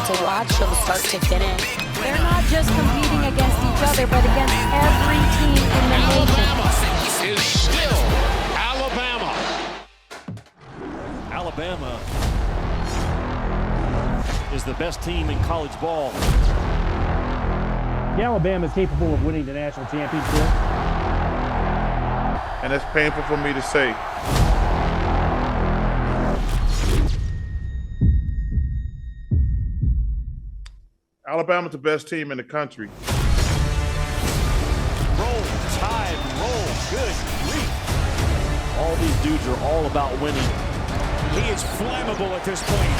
to watch from start to finish. They're not just competing against each other, but against every team in the nation. Is still Alabama. Alabama is the best team in college ball. Alabama is capable of winning the national championship. And it's painful for me to say. Alabama's the best team in the country. Roll, Tide, roll, good grief. All these dudes are all about winning. He is flammable at this point.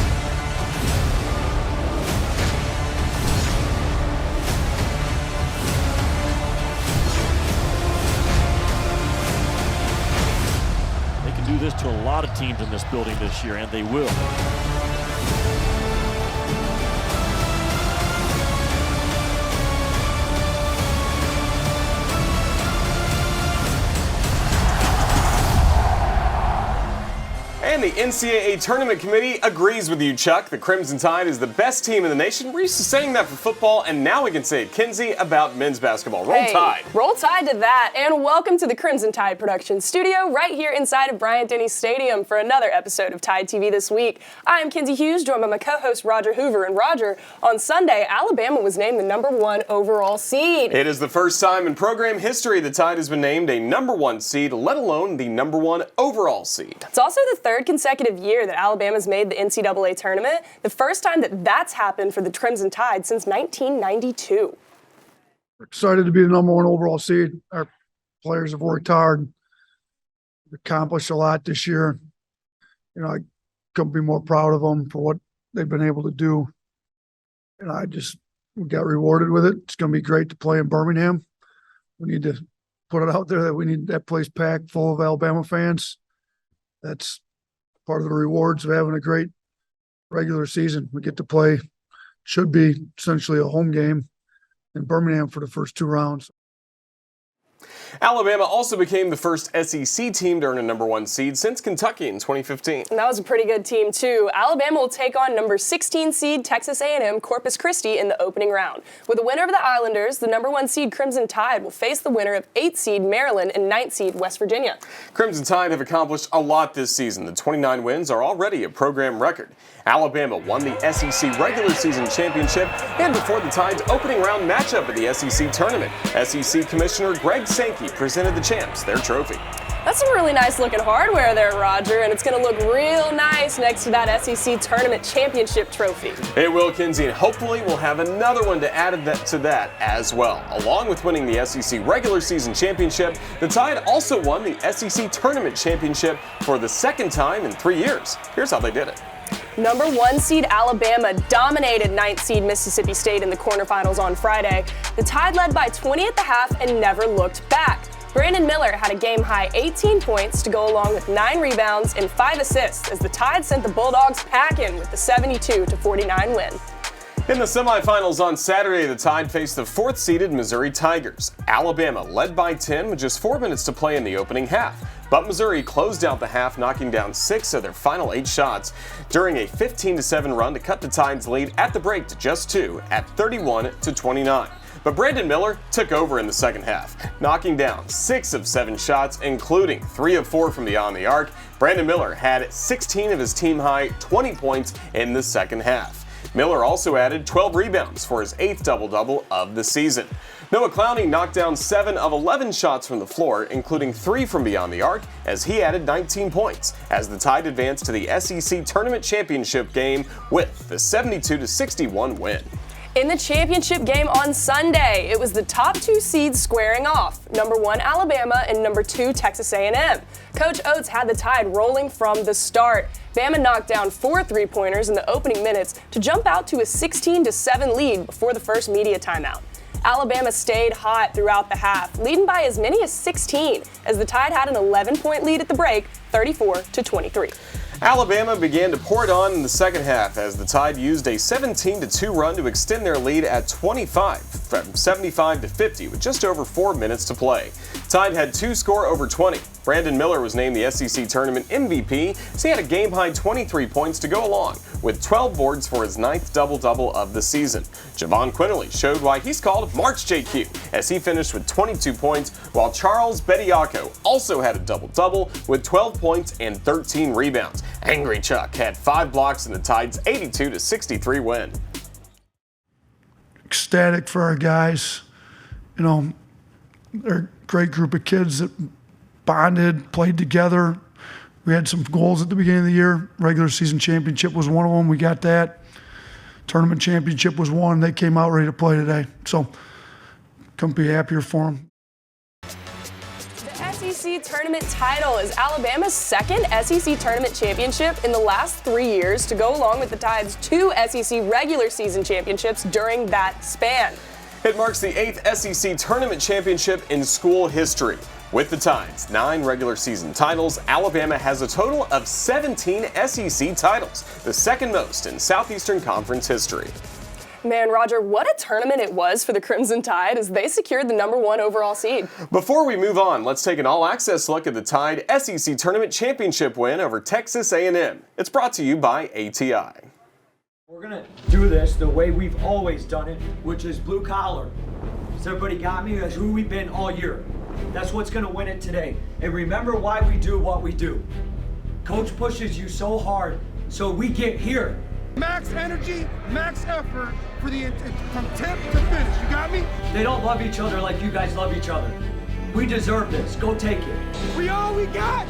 They can do this to a lot of teams in this building this year, and they will. And the NCAA Tournament Committee agrees with you, Chuck. The Crimson Tide is the best team in the nation. We're used to saying that for football, and now we can say it, Kinsey, about men's basketball. Roll Tide. Roll Tide to that, and welcome to the Crimson Tide production studio right here inside of Bryant-Denny Stadium for another episode of Tide TV this week. I am Kinsey Hughes, joined by my co-host Roger Hoover. And Roger, on Sunday, Alabama was named the #1 overall seed. It is the first time in program history the Tide has been named a #1 seed, let alone the #1 overall seed. It's also the third consecutive year that Alabama's made the NCAA tournament, the first time that that's happened for the Crimson Tide since 1992. We're excited to be the #1 overall seed. Our players have worked hard, accomplished a lot this year. You know, I couldn't be more proud of them for what they've been able to do. And we got rewarded with it. It's going to be great to play in Birmingham. We need to put it out there that we need that place packed full of Alabama fans. That's part of the rewards of having a great regular season. We get to play, should be essentially a home game in Birmingham for the first 2 rounds. Alabama also became the first SEC team to earn a #1 seed since Kentucky in 2015. And that was a pretty good team, too. Alabama will take on number 16 seed Texas A&M Corpus Christi in the opening round. With the winner of the Islanders, the #1 seed Crimson Tide will face the winner of 8 seed Maryland and 9 seed West Virginia. Crimson Tide have accomplished a lot this season. The 29 wins are already a program record. Alabama won the SEC regular season championship and before the Tide's opening round matchup at the SEC tournament, SEC Commissioner Greg Sankey presented the champs their trophy. That's some really nice looking hardware there, Roger, and it's going to look real nice next to that SEC tournament championship trophy. It will, Kinsey, and hopefully we'll have another one to add to that as well. Along with winning the SEC regular season championship, the Tide also won the SEC tournament championship for the second time in 3 years. Here's how they did it. #1 seed Alabama dominated 9th seed Mississippi State in the quarterfinals on Friday. The Tide led by 20 at the half and never looked back. Brandon Miller had a game-high 18 points to go along with 9 rebounds and 5 assists as the Tide sent the Bulldogs packing with the 72-49 win. In the semifinals on Saturday, the Tide faced the 4th-seeded Missouri Tigers. Alabama led by 10 with just 4 minutes to play in the opening half. But Missouri closed out the half, knocking down 6 of their final 8 shots during a 15-7 run to cut the Tide's lead at the break to just 2 at 31-29. But Brandon Miller took over in the second half, knocking down 6 of 7 shots, including 3 of 4 from beyond the arc. Brandon Miller had 16 of his team-high 20 points in the second half. Miller also added 12 rebounds for his 8th double-double of the season. Noah Clowney knocked down 7 of 11 shots from the floor, including 3 from beyond the arc, as he added 19 points, as the Tide advanced to the SEC Tournament Championship game with the 72-61 win. In the championship game on Sunday, it was the top 2 seeds squaring off, #1 Alabama and #2 Texas A&M. Coach Oates had the Tide rolling from the start. Bama knocked down 4 3-pointers in the opening minutes to jump out to a 16-7 lead before the first media timeout. Alabama stayed hot throughout the half, leading by as many as 16, as the Tide had an 11-point lead at the break, 34-23. Alabama began to pour it on in the second half as the Tide used a 17-2 run to extend their lead at 25 from 75-50 with just over 4 minutes to play. Tide had 2 score over 20. Brandon Miller was named the SEC Tournament MVP, as he had a game-high 23 points to go along with 12 boards for his 9th double-double of the season. Javon Quinterly showed why he's called March JQ, as he finished with 22 points, while Charles Bediako also had a double-double with 12 points and 13 rebounds. Angry Chuck had 5 blocks in the Tide's 82-63 win. Ecstatic for our guys. You know, they're a great group of kids that bonded, played together. We had some goals at the beginning of the year. Regular season championship was one of them. We got that. Tournament championship was one. They came out ready to play today. So couldn't be happier for them. The SEC tournament title is Alabama's second SEC tournament championship in the last 3 years, to go along with the Tide's 2 SEC regular season championships during that span. It marks the 8th SEC tournament championship in school history. With the Tide's 9 regular season titles, Alabama has a total of 17 SEC titles, the second most in Southeastern Conference history. Man, Roger, what a tournament it was for the Crimson Tide as they secured the #1 overall seed. Before we move on, let's take an all-access look at the Tide SEC Tournament Championship win over Texas A&M. It's brought to you by ATI. We're going to do this the way we've always done it, which is blue collar. Has everybody got me? That's who we've been all year. That's what's going to win it today. And remember why we do what we do. Coach pushes you so hard, so we get here. Max energy, max effort for from tip to finish. You got me? They don't love each other like you guys love each other. We deserve this. Go take it. We all we got,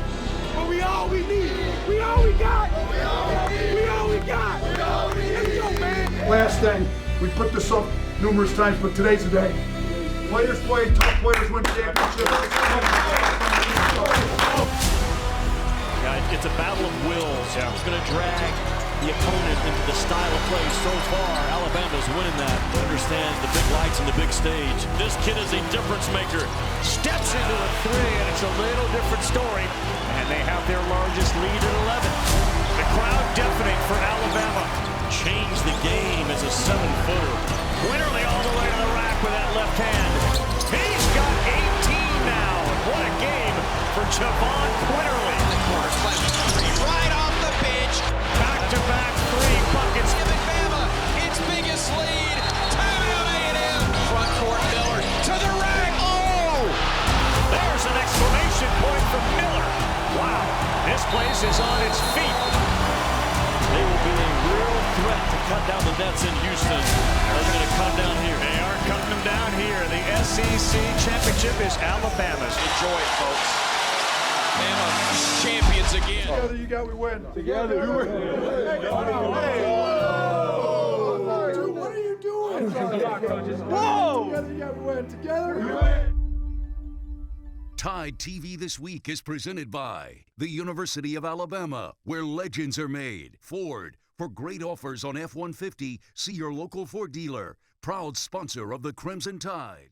but we all we need. We all we got. We all we need. We all we got. We all we need. Let's go, man. Last thing, we put this up numerous times, but today's the day. Players play, tough players win championships. It's a battle of wills. Who's going to drag the opponent into the style of play so far? Alabama's winning that. Understands the big lights and the big stage. This kid is a difference maker. Steps into a 3, and it's a little different story. And they have their largest lead at 11. The crowd deafening for Alabama. Change the game as a 7-footer. Quinterly all the way to the rack with that left hand. He's got 18 now. What a game for Javon Quinterly. Right off the bench. Back-to-back 3 buckets. Giving Bama its biggest lead. Timeout A&M. Front court Miller to the rack. Oh! There's an exclamation point from Miller. Wow, this place is on its feet. They will be a real threat to cut down the nets in Houston. They're going to come down here. They are cutting them down here. The SEC championship is Alabama's. Enjoy it, folks. Bama champions again. Together you got, we win. Together we win. Dude, what are you doing? Whoa! Together you got, we win. Together we win. Tide TV This Week is presented by the University of Alabama, where legends are made. Ford, for great offers on F-150, see your local Ford dealer. Proud sponsor of the Crimson Tide.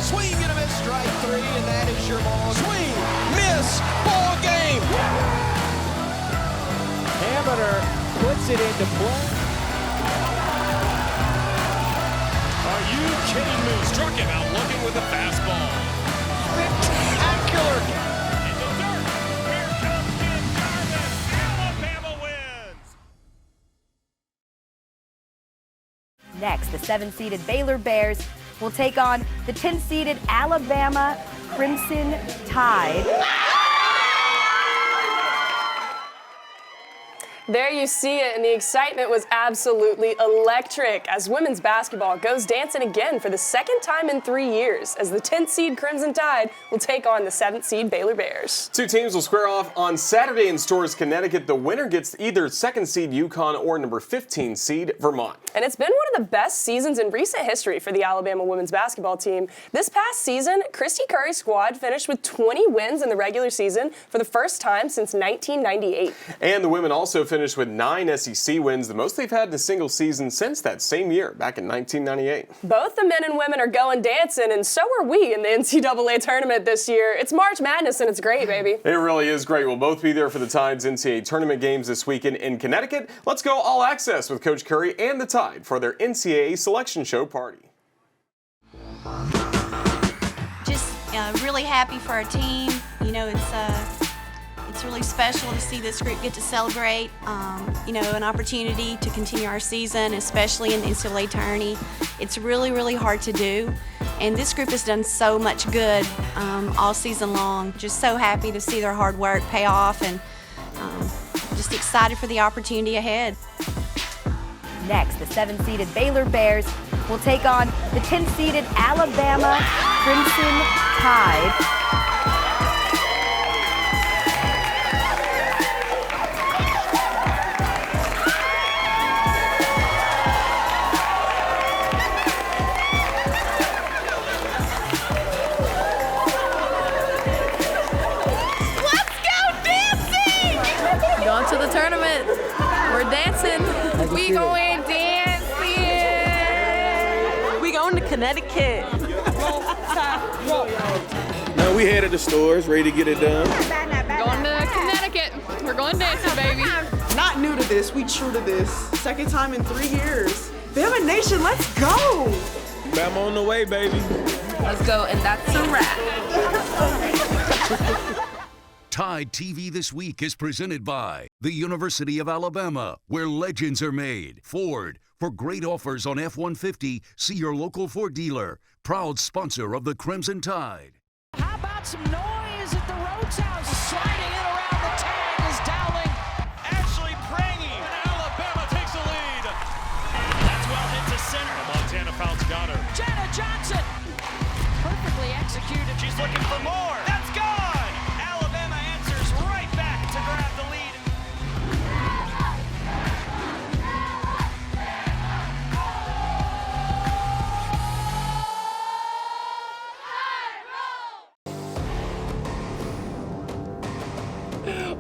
Swing and a miss, strike 3, and that is your ball. Swing, miss, ball game. Hammer puts it into play. Are you kidding me? Struck him out looking with a fastball. Spectacular. In the dirt. Here comes Jim Jarvis. Alabama wins. Next, the 7-seeded Baylor Bears will take on the 10-seeded Alabama Crimson Tide. There you see it, and the excitement was absolutely electric as women's basketball goes dancing again for the second time in 3 years as the 10th seed Crimson Tide will take on the 7th seed Baylor Bears. 2 teams will square off on Saturday in Storrs, Connecticut. The winner gets either 2nd seed UConn or number 15 seed Vermont. And it's been one of the best seasons in recent history for the Alabama women's basketball team. This past season, Christy Curry's squad finished with 20 wins in the regular season for the first time since 1998. And the women also finished with 9 SEC wins, the most they've had in a single season since that same year, back in 1998. Both the men and women are going dancing, and so are we in the NCAA tournament this year. It's March Madness, and it's great, baby. It really is great. We'll both be there for the Tide's NCAA tournament games this weekend in Connecticut. Let's go all access with Coach Curry and the Tide for their NCAA selection show party. Just really happy for our team. You know, it's really special to see this group get to celebrate, you know, an opportunity to continue our season, especially in the NCAA tourney. It's really, really hard to do, and this group has done so much good all season long. Just so happy to see their hard work pay off, and just excited for the opportunity ahead. Next, the 7-seeded Baylor Bears will take on the 10-seeded Alabama Crimson Tide. Going to the tournament. We're dancing. We going dancing. We going to Connecticut. No, we headed to stores, ready to get it done. Going to Connecticut. We're going dancing, baby. Not new to this. We true to this. Second time in 3 years. Bama Nation, let's go. Bama on the way, baby. Let's go, and that's a wrap. Tide TV This Week is presented by the University of Alabama, where legends are made. Ford, for great offers on F-150, see your local Ford dealer. Proud sponsor of the Crimson Tide. How about some noise at the Rhodes House? Sliding in around the tag is Dowling. Ashley Prangy. And Alabama takes the lead. That's well hit to center. Montana Fouts got her. Jenna Johnson. Perfectly executed. She's looking for more. That's gone. Alabama answers right back to grab the lead.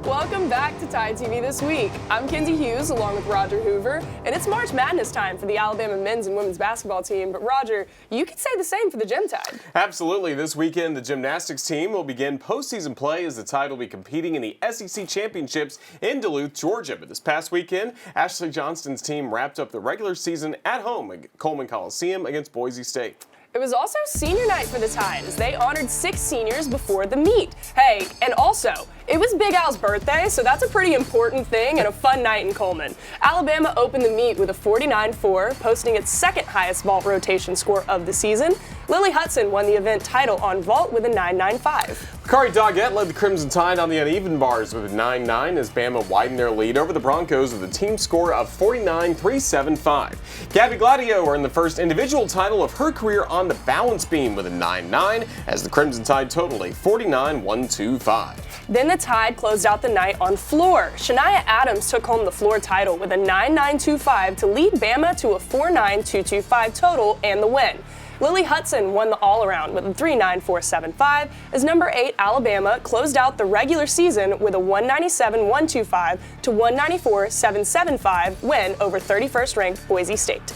Welcome back to Tide TV This Week. I'm Kinsey Hughes along with Roger Hoover, and it's March Madness time for the Alabama men's and women's basketball team. But Roger, you could say the same for the Gym Tide. Absolutely. This weekend, the gymnastics team will begin postseason play as the Tide will be competing in the SEC Championships in Duluth, Georgia. But this past weekend, Ashley Johnston's team wrapped up the regular season at home at Coleman Coliseum against Boise State. It was also senior night for the Tide as they honored 6 seniors before the meet. Hey, and also, it was Big Al's birthday, so that's a pretty important thing and a fun night in Coleman. Alabama opened the meet with a 49-4, posting its second highest vault rotation score of the season. Lily Hudson won the event title on vault with a 9.95. Kari Doggett led the Crimson Tide on the uneven bars with a 9.9 as Bama widened their lead over the Broncos with a team score of 49-375. Gabby Gladio earned the first individual title of her career on the balance beam with a 9.9 as the Crimson Tide totaled a 49-125. Then the Tide closed out the night on floor. Shania Adams took home the floor title with a 9.925 to lead Bama to a 4.9225 total and the win. Lily Hudson won the all-around with a 3.9475 as number 8 Alabama closed out the regular season with a 197.125 to 194.775 win over 31st-ranked Boise State.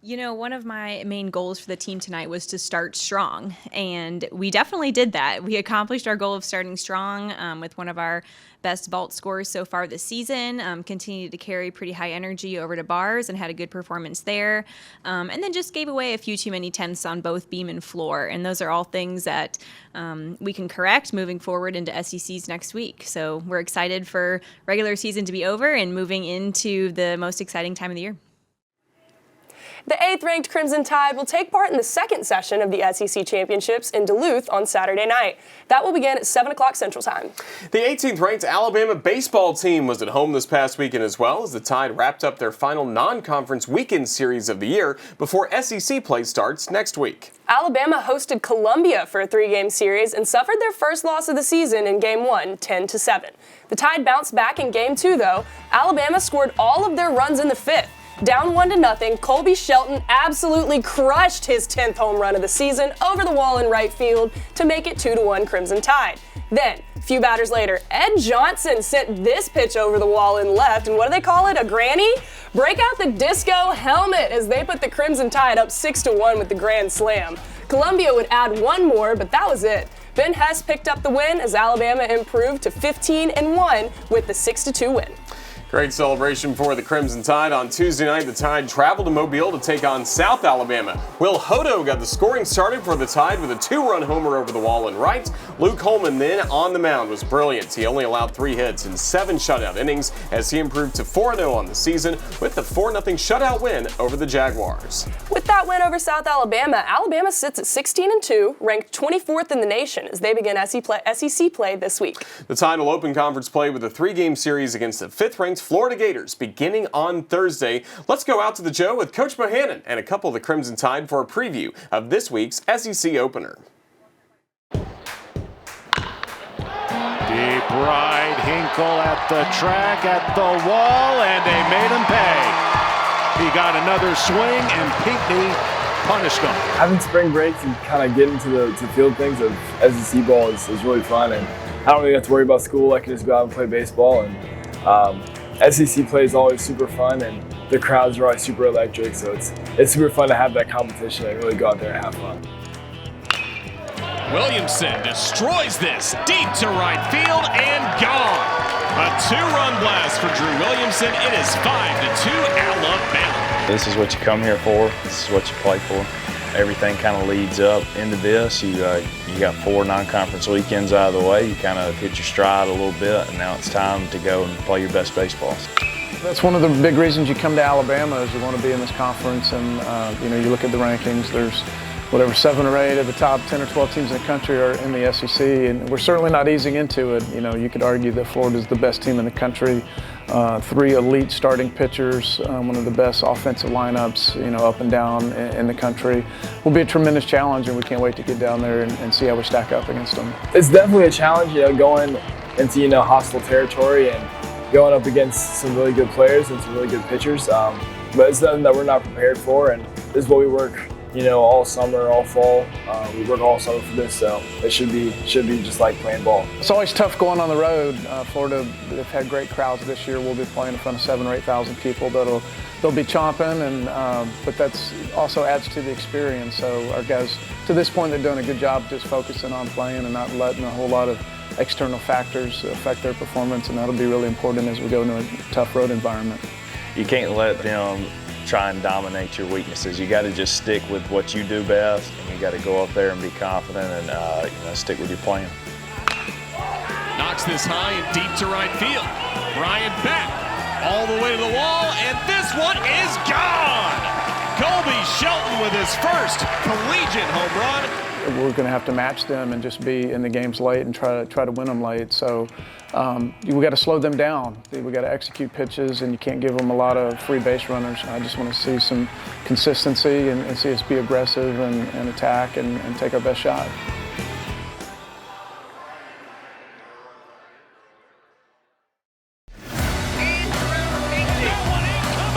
You know, one of my main goals for the team tonight was to start strong, and we definitely did that. We accomplished our goal of starting strong with one of our best vault scores so far this season, continued to carry pretty high energy over to bars and had a good performance there, and then just gave away a few too many tenths on both beam and floor, and those are all things that we can correct moving forward into SECs next week. So we're excited for regular season to be over and moving into the most exciting time of the year. The 8th-ranked Crimson Tide will take part in the second session of the SEC Championships in Duluth on Saturday night. That will begin at 7 o'clock Central Time. The 18th-ranked Alabama baseball team was at home this past weekend as well as the Tide wrapped up their final non-conference weekend series of the year before SEC play starts next week. Alabama hosted Columbia for a 3-game series and suffered their first loss of the season in Game 1, 10-7. The Tide bounced back in Game 2, though. Alabama scored all of their runs in the 5th. Down 1-0, Colby Shelton absolutely crushed his 10th home run of the season over the wall in right field to make it 2-1 Crimson Tide. Then, a few batters later, Ed Johnson sent this pitch over the wall in left, and what do they call it, a granny? Break out the disco helmet as they put the Crimson Tide up 6-1 with the grand slam. Columbia would add one more, but that was it. Ben Hess picked up the win as Alabama improved to 15-1 with the 6-2 win. Great celebration for the Crimson Tide. On Tuesday night, the Tide traveled to Mobile to take on South Alabama. Will Hodo got the scoring started for the Tide with a 2-run homer over the wall and right. Luke Holman then on the mound was brilliant. He only allowed 3 hits in 7 shutout innings as he improved to 4-0 on the season with the 4-0 shutout win over the Jaguars. With that win over South Alabama, Alabama sits at 16-2, ranked 24th in the nation as they begin SEC play this week. The Tide will open conference play with a 3-game series against the 5th-ranked Florida Gators beginning on Thursday. Let's go out to the Joe with Coach Bohannon and a couple of the Crimson Tide for a preview of this week's SEC opener. Deep right, Hinkle at the track, at the wall, and they made him pay. He got another swing, and Pinckney punished him. Having spring breaks and kind of getting to the field things of SEC ball is really fun, and I don't really have to worry about school. I can just go out and play baseball, and SEC play is always super fun, and the crowds are always super electric, so it's super fun to have that competition and really go out there and have fun. Williamson destroys this deep to right field and gone. A 2-run blast for Drew Williamson. It is 5-2 Alabama. This is what you come here for. This is what you play for. Everything kind of leads up into this. You got 4 non-conference weekends out of the way. You kind of hit your stride a little bit, and now it's time to go and play your best baseball. That's one of the big reasons you come to Alabama is you want to be in this conference, and you look at the rankings. There's 7 or 8 of the top 10 or 12 teams in the country are in the SEC, and we're certainly not easing into it. You could argue that Florida's the best team in the country. 3 elite starting pitchers, one of the best offensive lineups, up and down in the country. Will be a tremendous challenge, and we can't wait to get down there and see how we stack up against them. It's definitely a challenge, going into hostile territory and going up against some really good players and some really good pitchers. But it's nothing that we're not prepared for, and this is what we work, all summer, all fall. We work all summer for this, so it should be just like playing ball. It's always tough going on the road. Florida, they've had great crowds this year. We'll be playing in front of 7,000 or 8,000 people. They'll be chomping, but that's also adds to the experience. So our guys, to this point, they're doing a good job just focusing on playing and not letting a whole lot of external factors affect their performance, and that'll be really important as we go into a tough road environment. You can't let them try and dominate your weaknesses. You got to just stick with what you do best, and you got to go up there and be confident and stick with your plan. Knocks this high and deep to right field. Bryant back all the way to the wall, and this one is gone. Colby Shelton with his first collegiate home run. We're going to have to match them and just be in the games late and try to win them late. So we got to slow them down. We got to execute pitches, and you can't give them a lot of free base runners. I just want to see some consistency and see us be aggressive and attack and take our best shot.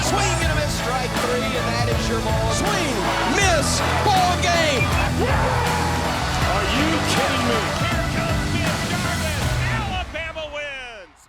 Swing and a miss, strike 3, and that is your ball. Swing, miss, ball game. Are you kidding me? Here comes Miss Jarvis. Alabama wins.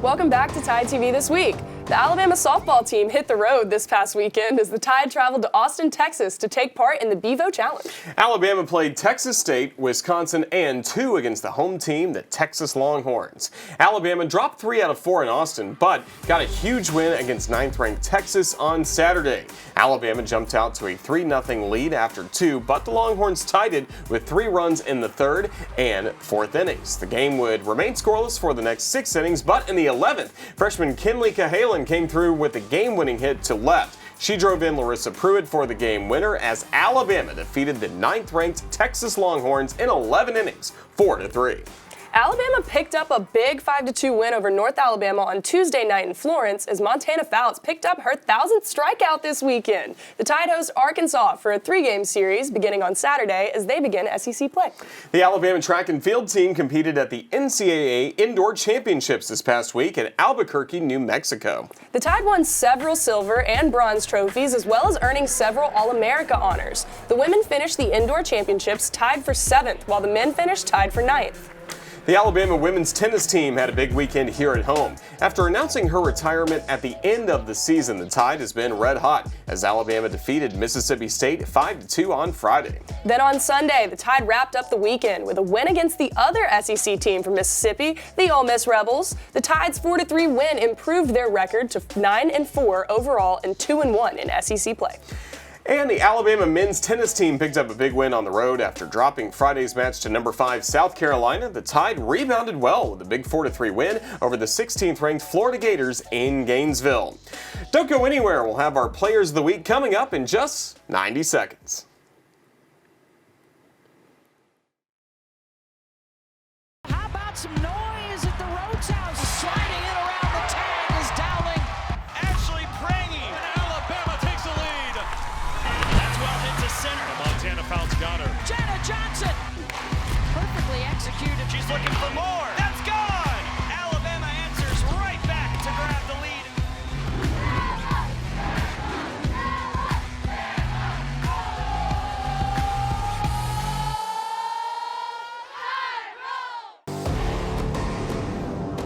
Welcome back to Tide TV this week. The Alabama softball team hit the road this past weekend as the Tide traveled to Austin, Texas to take part in the Bevo Challenge. Alabama played Texas State, Wisconsin, and 2 against the home team, the Texas Longhorns. Alabama dropped 3 out of 4 in Austin, but got a huge win against 9th-ranked Texas on Saturday. Alabama jumped out to a 3-0 lead after 2, but the Longhorns tied it with 3 runs in the 3rd and 4th innings. The game would remain scoreless for the next 6 innings, but in the 11th, freshman Kinley Cahalan came through with a game-winning hit to left. She drove in Larissa Pruitt for the game winner as Alabama defeated the 9th-ranked Texas Longhorns in 11 innings, 4-3. Alabama picked up a big 5-2 win over North Alabama on Tuesday night in Florence as Montana Fouts picked up her 1,000th strikeout this weekend. The Tide host Arkansas for a 3-game series beginning on Saturday as they begin SEC play. The Alabama track and field team competed at the NCAA Indoor Championships this past week in Albuquerque, New Mexico. The Tide won several silver and bronze trophies as well as earning several All-America honors. The women finished the Indoor Championships tied for 7th while the men finished tied for 9th. The Alabama women's tennis team had a big weekend here at home. After announcing her retirement at the end of the season, the Tide has been red hot as Alabama defeated Mississippi State 5-2 on Friday. Then on Sunday, the Tide wrapped up the weekend with a win against the other SEC team from Mississippi, the Ole Miss Rebels. The Tide's 4-3 win improved their record to 9-4 overall and 2-1 in SEC play. And the Alabama men's tennis team picked up a big win on the road after dropping Friday's match to number 5 South Carolina. The Tide rebounded well with a big 4-3 win over the 16th ranked Florida Gators in Gainesville. Don't go anywhere. We'll have our Players of the Week coming up in just 90 seconds. How about some noise at the Rhodes House? Sliding in around the tag is Dowling. Ashley Prangy. And Alabama takes the lead. That's well hit to center. The Montana Fouls got her. Jenna Johnson. Perfectly executed. She's looking for more. That's gone. Alabama answers right back to grab the lead.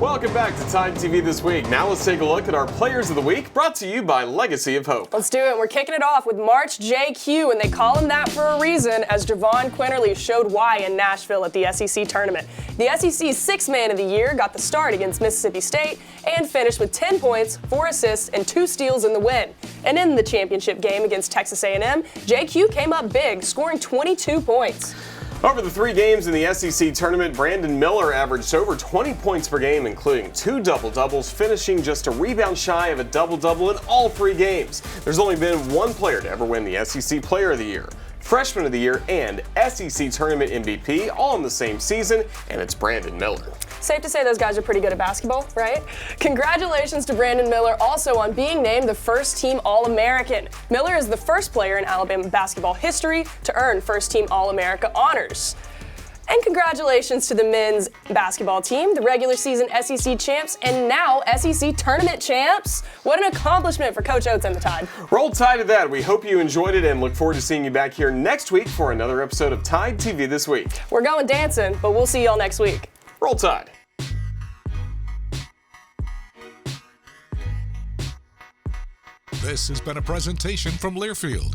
Welcome back to Tide TV This Week. Now let's take a look at our Players of the Week, brought to you by Legacy of Hope. Let's do it. We're kicking it off with March JQ, and they call him that for a reason, as Javon Quinterly showed why in Nashville at the SEC tournament. The SEC's Sixth Man of the Year got the start against Mississippi State and finished with 10 points, 4 assists, and 2 steals in the win. And in the championship game against Texas A&M, JQ came up big, scoring 22 points. Over the 3 games in the SEC tournament, Brandon Miller averaged over 20 points per game, including 2 double-doubles, finishing just a rebound shy of a double-double in all 3 games. There's only been one player to ever win the SEC Player of the Year, Freshman of the Year, and SEC Tournament MVP all in the same season, and it's Brandon Miller. Safe to say those guys are pretty good at basketball, right? Congratulations to Brandon Miller also on being named the first-team All-American. Miller is the first player in Alabama basketball history to earn first-team All-America honors. And congratulations to the men's basketball team, the regular season SEC champs, and now SEC tournament champs. What an accomplishment for Coach Oates and the Tide. Roll Tide to that. We hope you enjoyed it and look forward to seeing you back here next week for another episode of Tide TV This Week. We're going dancing, but we'll see y'all next week. Roll Tide. This has been a presentation from Learfield,